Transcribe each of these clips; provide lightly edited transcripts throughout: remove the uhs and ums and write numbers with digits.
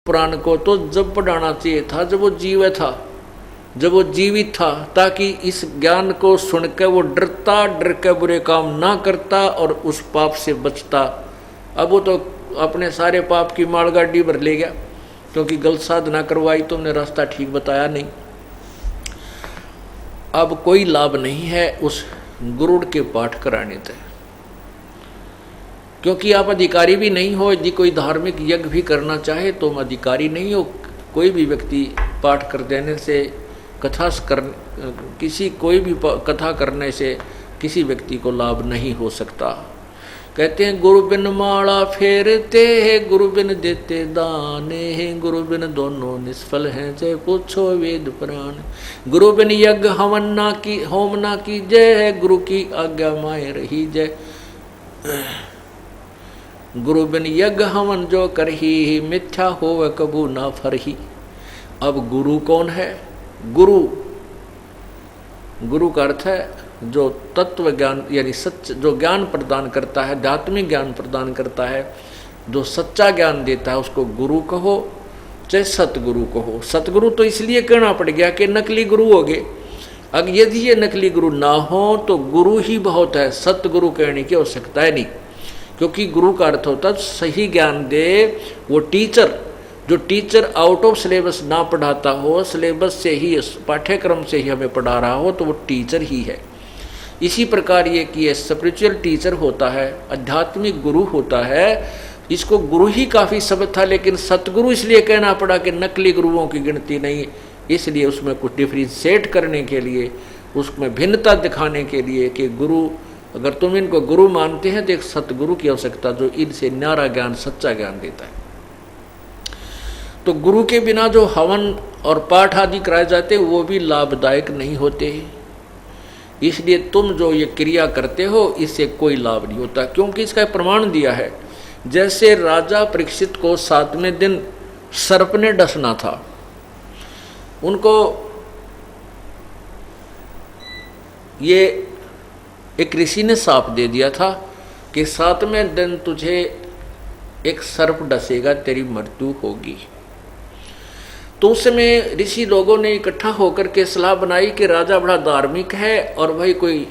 प्राण को तो जब पढ़ाना चाहिए था जब वो जीवित था, जब वो जीवित था, ताकि इस ज्ञान को सुनकर वो डर के बुरे काम ना करता और उस पाप से बचता। अब वो तो अपने सारे पाप की मालगाड़ी भर ले गया, क्योंकि गलत साधना करवाई, तुमने रास्ता ठीक बताया नहीं। अब कोई लाभ नहीं है उस गुरुड़ के पाठ कराने से, क्योंकि आप अधिकारी भी नहीं हो। यदि कोई धार्मिक यज्ञ भी करना चाहे तो हम अधिकारी नहीं हो। कोई भी व्यक्ति पाठ कर देने से कोई भी कथा करने से किसी व्यक्ति को लाभ नहीं हो सकता। कहते हैं गुरु बिन माला फेरते हैं, गुरु बिन देते दाने हैं, गुरु बिन दोनों निष्फल हैं, जय पूछो वेद पुराण। गुरु बिन यज्ञ हवन ना की होम ना की जय है, गुरु की आज्ञा माए रही जय। गुरु बिन यज्ञ हवन जो करही, मिथ्या होवे कबू ना फरही। अब गुरु कौन है? गुरु का अर्थ है जो तत्व ज्ञान यानी सच, जो ज्ञान प्रदान करता है, आध्यात्मिक ज्ञान प्रदान करता है, जो सच्चा ज्ञान देता है, उसको गुरु कहो चाहे सतगुरु कहो। सतगुरु तो इसलिए कहना पड़ गया कि नकली गुरु हो गए। अगर यदि ये नकली गुरु ना हो तो गुरु ही बहुत है, सतगुरु कहने की आवश्यकता है नहीं। क्योंकि गुरु का अर्थ होता है सही ज्ञान दे वो टीचर। जो टीचर आउट ऑफ सिलेबस ना पढ़ाता हो, सिलेबस से ही, पाठ्यक्रम से ही हमें पढ़ा रहा हो, तो वो टीचर ही है। इसी प्रकार ये कि स्पिरिचुअल टीचर होता है, आध्यात्मिक गुरु होता है। इसको गुरु ही काफ़ी शब्द था, लेकिन सतगुरु इसलिए कहना पड़ा कि नकली गुरुओं की गिनती नहीं, इसलिए उसमें कुछ डिफ्रेंशिएट करने के लिए, उसमें भिन्नता दिखाने के लिए कि गुरु, अगर तुम इनको गुरु मानते हैं तो एक सतगुरु की आवश्यकता जो इनसे न्यारा ज्ञान, सच्चा ज्ञान देता है। तो गुरु के बिना जो हवन और पाठ आदि कराए जाते वो भी लाभदायक नहीं होते। इसलिए तुम जो ये क्रिया करते हो इससे कोई लाभ नहीं होता, क्योंकि इसका प्रमाण दिया है। जैसे राजा परीक्षित को 7वें दिन सर्प ने डसना था, उनको ये एक ऋषि ने साप दे दिया था कि 7वें दिन तुझे एक सर्प डसेगा, तेरी मृत्यु होगी। तो उस समय ऋषि लोगों ने इकट्ठा होकर के सलाह बनाई कि राजा बड़ा धार्मिक है और भाई कोई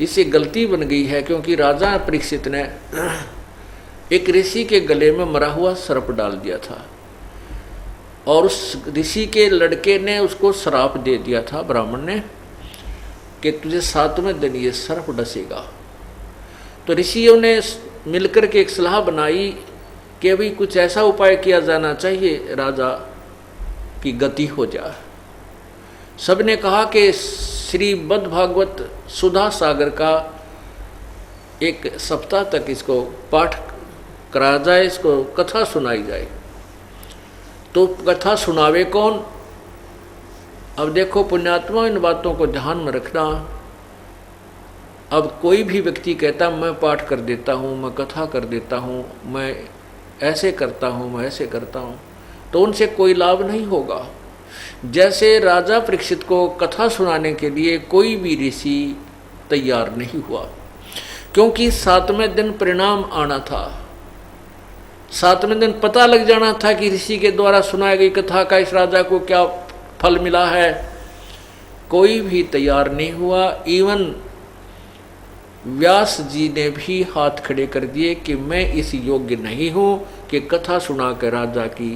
इससे गलती बन गई है, क्योंकि राजा परीक्षित ने एक ऋषि के गले में मरा हुआ सर्प डाल दिया था और उस ऋषि के लड़के ने उसको श्राप दे दिया था, ब्राह्मण ने, कि तुझे 7वें दिन ये सर्प डसेगा। तो ऋषियों ने मिलकर के एक सलाह बनाई कि अभी कुछ ऐसा उपाय किया जाना चाहिए राजा की गति हो जाए। सबने कहा कि श्रीमद् भागवत सुधा सागर का एक सप्ताह तक इसको पाठ कराया जाए, इसको कथा सुनाई जाए। तो कथा सुनावे कौन? अब देखो पुण्यात्मा, इन बातों को ध्यान में रखना। अब कोई भी व्यक्ति कहता मैं पाठ कर देता हूँ, मैं कथा कर देता हूँ, मैं ऐसे करता हूँ, मैं ऐसे करता हूँ, तो उनसे कोई लाभ नहीं होगा। जैसे राजा परीक्षित को कथा सुनाने के लिए कोई भी ऋषि तैयार नहीं हुआ, क्योंकि 7वें दिन परिणाम आना था। 7वें दिन पता लग जाना था कि ऋषि के द्वारा सुनाई गई कथा का इस राजा को क्या फल मिला है। कोई भी तैयार नहीं हुआ। इवन व्यास जी ने भी हाथ खड़े कर दिए कि मैं इस योग्य नहीं हूँ कि कथा सुना कर राजा की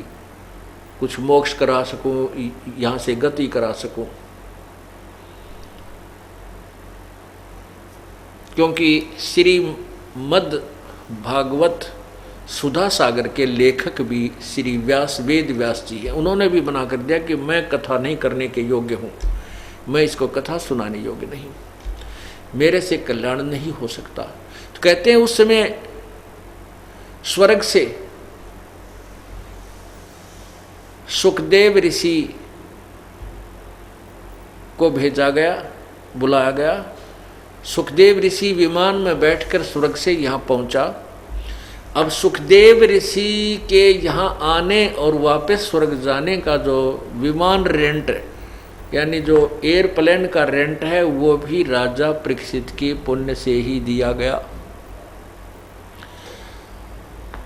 कुछ मोक्ष करा सकूँ, यहाँ से गति करा सकूँ। क्योंकि श्रीमद् भागवत सुधा सागर के लेखक भी श्री व्यास, वेद व्यास जी हैं। उन्होंने भी बना कर दिया कि मैं कथा नहीं करने के योग्य हूँ, मैं इसको कथा सुनाने योग्य नहीं, मेरे से कल्याण नहीं हो सकता। तो कहते हैं उस समय स्वर्ग से सुखदेव ऋषि को भेजा गया, बुलाया गया। सुखदेव ऋषि विमान में बैठकर स्वर्ग से यहाँ पहुँचा। अब सुखदेव ऋषि के यहाँ आने और वापस स्वर्ग जाने का जो विमान रेंट, यानी जो एयरप्लेन का रेंट है, वो भी राजा परीक्षित के पुण्य से ही दिया गया।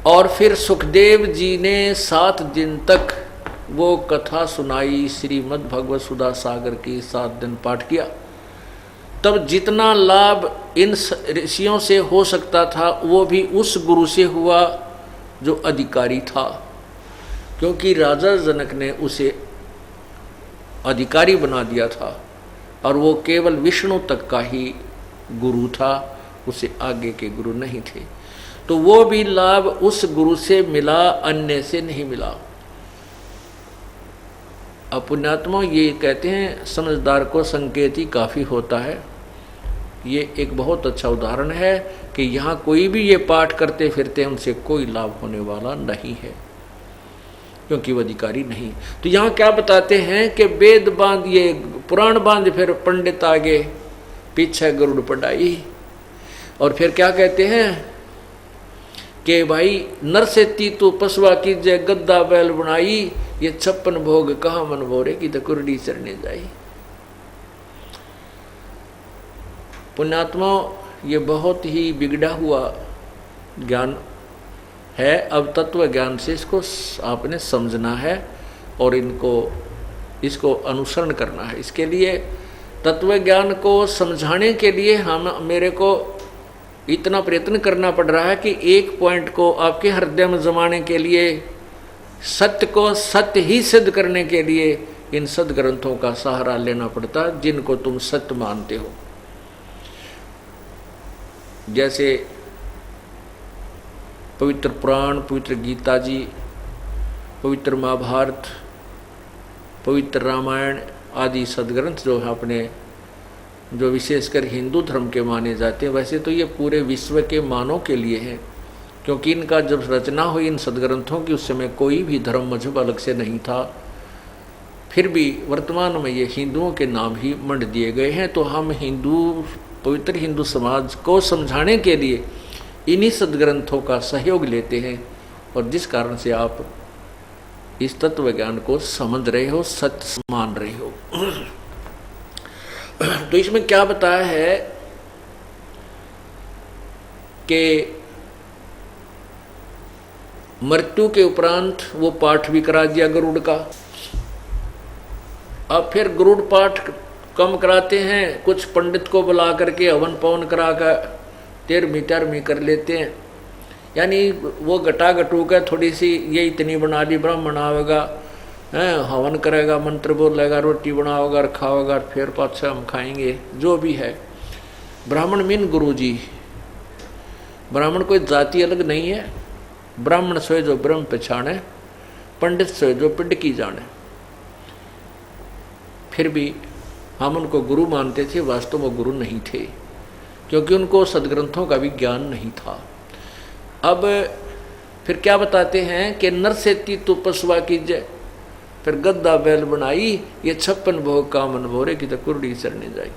और फिर सुखदेव जी ने 7 दिन तक वो कथा सुनाई, श्रीमद् भगवत सुधा सागर की 7 दिन पाठ किया। तब जितना लाभ इन ऋषियों से हो सकता था वो भी उस गुरु से हुआ जो अधिकारी था, क्योंकि राजा जनक ने उसे अधिकारी बना दिया था और वो केवल विष्णु तक का ही गुरु था, उसे आगे के गुरु नहीं थे। तो वो भी लाभ उस गुरु से मिला, अन्य से नहीं मिला। अब पुण्यात्मा ये कहते हैं समझदार को संकेत ही काफ़ी होता है। ये एक बहुत अच्छा उदाहरण है कि यहाँ कोई भी ये पाठ करते फिरते उनसे कोई लाभ होने वाला नहीं है, क्योंकि वो अधिकारी नहीं। तो यहाँ क्या बताते हैं कि वेद बांध, ये पुराण बांध, फिर पंडित आगे पीछे गरुड़ पढ़ाई, और फिर क्या कहते हैं कि भाई नर से तीतु पशुआ की जय गद्दा बैल बनाई, ये 56 भोग कहाँ मन भोरे की तो कुरडी चढ़ने जाई। पुण्यात्मा ये बहुत ही बिगड़ा हुआ ज्ञान है। अब तत्व ज्ञान से इसको आपने समझना है और इसको अनुसरण करना है। इसके लिए तत्व ज्ञान को समझाने के लिए मेरे को इतना प्रयत्न करना पड़ रहा है कि एक पॉइंट को आपके हृदय में जमाने के लिए, सत्य को सत्य ही सिद्ध करने के लिए इन सदग्रंथों का सहारा लेना पड़ता है, जिनको तुम सत्य मानते हो। जैसे पवित्र पुराण, पवित्र गीता जी, पवित्र महाभारत, पवित्र रामायण आदि सदग्रंथ जो है अपने, जो विशेषकर हिंदू धर्म के माने जाते हैं। वैसे तो ये पूरे विश्व के मानव के लिए है, क्योंकि इनका जब रचना हुई इन सदग्रंथों की, उस समय कोई भी धर्म मजहब अलग से नहीं था। फिर भी वर्तमान में ये हिंदुओं के नाम ही मंड दिए गए हैं। तो हम पवित्र हिंदू समाज को समझाने के लिए इन्हीं सदग्रंथों का सहयोग लेते हैं, और जिस कारण से आप इस तत्व ज्ञान को समझ रहे हो, सत्य मान रहे हो। तो इसमें क्या बताया है कि मृत्यु के उपरांत वो पाठ भी करा दिया गरुड़ का। अब फिर गरुड़ पाठ कम कराते हैं, कुछ पंडित को बुला करके हवन पवन करा कर 13वीं कर लेते हैं। यानी वो घटा घटू का थोड़ी सी ये इतनी बना ली, ब्राह्मण आवेगा, हवन करेगा, मंत्र बोलेगा, रोटी बनाओगा और खाओगा, फिर पाछा हम खाएंगे, जो भी है। ब्राह्मण मीन गुरु जी। ब्राह्मण कोई जाति अलग नहीं है। ब्राह्मण सोए जो ब्रह्म पहचाने, पंडित सोए जो पिंड की जाने। फिर भी हम उनको गुरु मानते थे, वास्तव में गुरु नहीं थे, क्योंकि उनको सदग्रंथों का भी ज्ञान नहीं था। अब फिर क्या बताते हैं कि नर से तीतु पशुआ कीजिए, फिर गद्दा बैल बनाई, ये 56 भोग का मन भोरे की तो कुरडी चढ़ने जाई।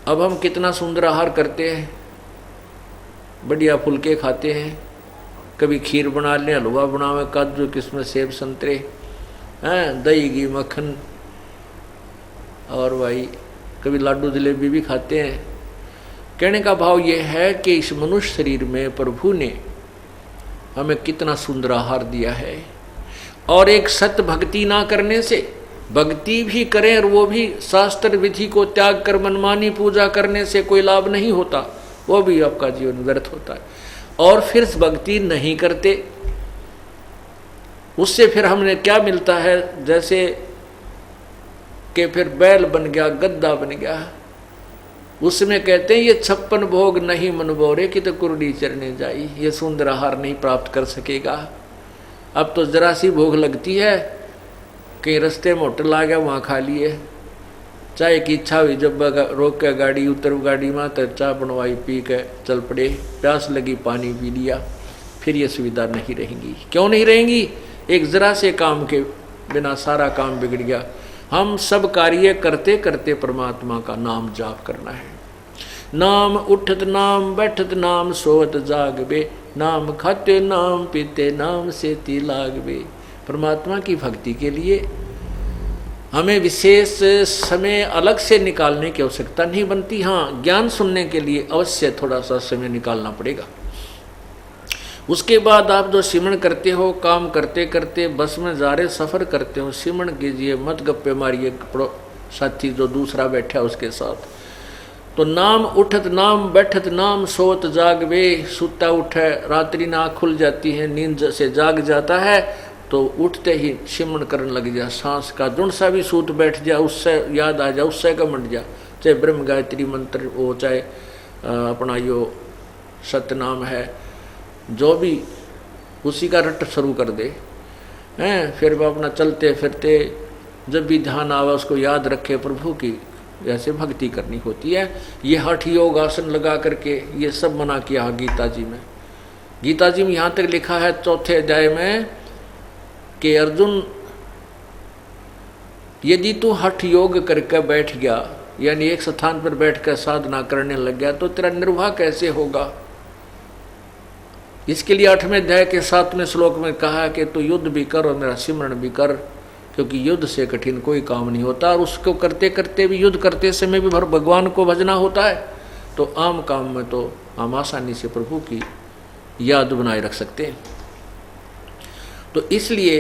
अब हम कितना सुंदर आहार करते हैं, बढ़िया फुलके खाते हैं, कभी खीर बना लें, हलवा बनावे, काजू किस्म, सेब संतरे, दही घी मक्खन, और भाई कभी लाडू जलेबी भी खाते हैं। कहने का भाव ये है कि इस मनुष्य शरीर में प्रभु ने हमें कितना सुंदर आहार दिया है, और एक सत्य भक्ति ना करने से, भक्ति भी करें और वो भी शास्त्र विधि को त्याग कर मनमानी पूजा करने से कोई लाभ नहीं होता, वो भी आपका जीवन व्यर्थ होता है। और फिर भक्ति नहीं करते, उससे फिर हमने क्या मिलता है, जैसे कि फिर बैल बन गया, गद्दा बन गया। उसमें कहते हैं ये 56 भोग नहीं मन बोरे की तो कुरडी चरने जाई, ये सुंदर आहार नहीं प्राप्त कर सकेगा। अब तो जरा सी भोग लगती है, कहीं रास्ते में होटल आ गया, वहाँ खा लिए, चाय की इच्छा हुई, जब रोक के गाड़ी उतर गाड़ी में तो चाय बनवाई, पी के चल पड़े, प्यास लगी पानी पी लिया। फिर ये सुविधा नहीं रहेंगी। क्यों नहीं रहेंगी? एक जरा से काम के बिना सारा काम बिगड़ गया। हम सब कार्य करते करते परमात्मा का नाम जाप करना है। नाम उठत नाम बैठत नाम सोवत जागबे, नाम खाते नाम पीते नाम से ती लागबे। परमात्मा की भक्ति के लिए हमें विशेष समय अलग से निकालने की आवश्यकता नहीं बनती। हाँ, ज्ञान सुनने के लिए अवश्य थोड़ा सा समय निकालना पड़ेगा। उसके बाद आप जो सिमरण करते हो, काम करते करते बस में जा रहे सफ़र करते हो, सिमरण कीजिए, मत गप्पे मारिए साथी जो दूसरा बैठा उसके साथ। तो नाम उठत नाम बैठत नाम, सोत जाग वे, सुता उठे रात्रि ना खुल जाती है, नींद से जाग जाता है, तो उठते ही सिमरण करने लग जा। सांस का जुण सा भी सूत बैठ जा, उससे याद आ जा, उससे का मंड जा, चाहे ब्रह्म गायत्री मंत्र हो, चाहे अपना यो सतनाम है, जो भी उसी का रट शुरू कर दे हैं। फिर वो अपना चलते फिरते जब भी ध्यान आवे उसको याद रखे प्रभु की, ऐसे भक्ति करनी होती है। ये हठ योग आसन लगा करके ये सब मना किया गीता जी में। गीता जी में यहाँ तक लिखा है 4थे अध्याय में कि अर्जुन यदि तू हठ योग करके बैठ गया, यानी एक स्थान पर बैठकर साधना करने लग गया, तो तेरा निर्वाह कैसे होगा। इसके लिए 8वें अध्याय के 7वें श्लोक में कहा कि तू युद्ध भी कर और मेरा सिमरण भी कर, क्योंकि युद्ध से कठिन कोई काम नहीं होता। और उसको करते करते भी, युद्ध करते समय भी भगवान को भजना होता है, तो आम काम में तो हम आसानी से प्रभु की याद बनाए रख सकते हैं। तो इसलिए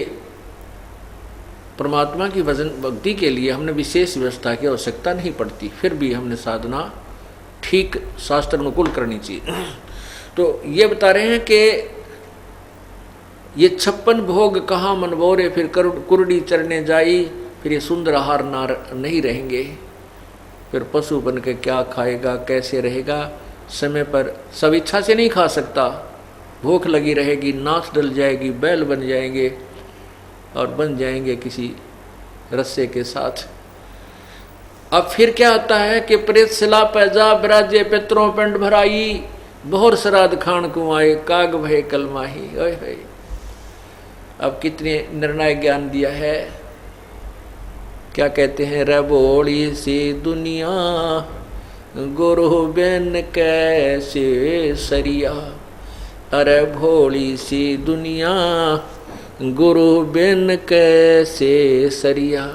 परमात्मा की भजन भक्ति के लिए हमने विशेष व्यवस्था की आवश्यकता नहीं पड़ती, फिर भी हमने साधना ठीक शास्त्र अनुकूल करनी चाहिए। तो ये बता रहे हैं कि ये 56 भोग कहाँ मनबोरे, फिर कुरडी चरने जाई, फिर ये सुंदर आहार नहीं रहेंगे, फिर पशु बन के क्या खाएगा, कैसे रहेगा। समय पर सब इच्छा से नहीं खा सकता, भूख लगी रहेगी, नाक डल जाएगी, बैल बन जाएंगे और बन जाएंगे किसी रस्से के साथ। अब फिर क्या आता है कि प्रेत सिला पैजा बिराजे पितरों पिंड भराई, बहुर श्राद्ध खान कुआए काग भय कलमाही। ओए होए, अब कितने निर्णायक ज्ञान दिया है। क्या कहते हैं, रबोड़ी सी दुनिया गुरु बिन कैसे सरिया, अरे भोली सी दुनिया गुरु बिन कैसे सरिया।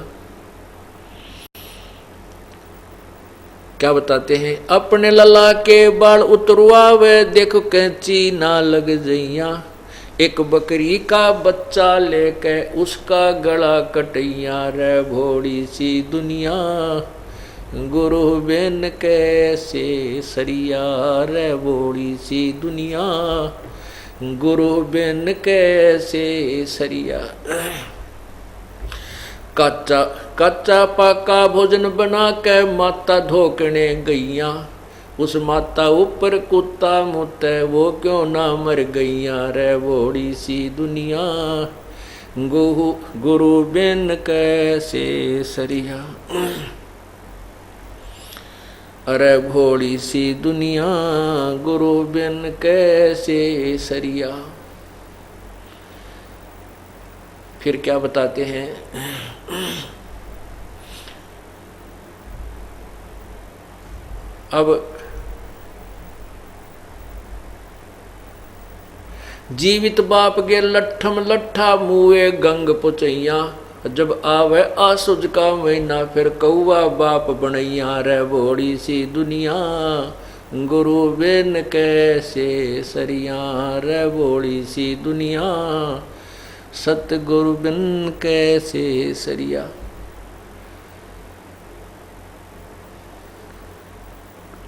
क्या बताते हैं, अपने लला के बाल उतरवावे, देखो कैंची ना लग जइया, एक बकरी का बच्चा लेके उसका गला कटैया, रे भोड़ी सी दुनिया गुरु बिन कैसे सरिया, रे भोड़ी सी दुनिया गुरु बिन कैसे सरिया। कच्चा कच्चा पाका भोजन बना के माता धोकने गैया, उस माता ऊपर कुत्ता मुते, वो क्यों ना मर गैया, रे भोड़ी सी दुनिया गुरु बिन कैसे सरिया। अरे भोड़ी सी दुनिया गुरु बिन कैसे सरिया। फिर क्या बताते हैं, अब जीवित बाप के लट्ठम लट्ठा मुए गंग पुचैया, जब आवे आसुज का महीना फिर कौआ बाप बनैया, रे भोड़ी सी दुनिया गुरु बिन कैसे सरिया, रे भोड़ी सी दुनिया सतगुरु बिन कैसे सरिया।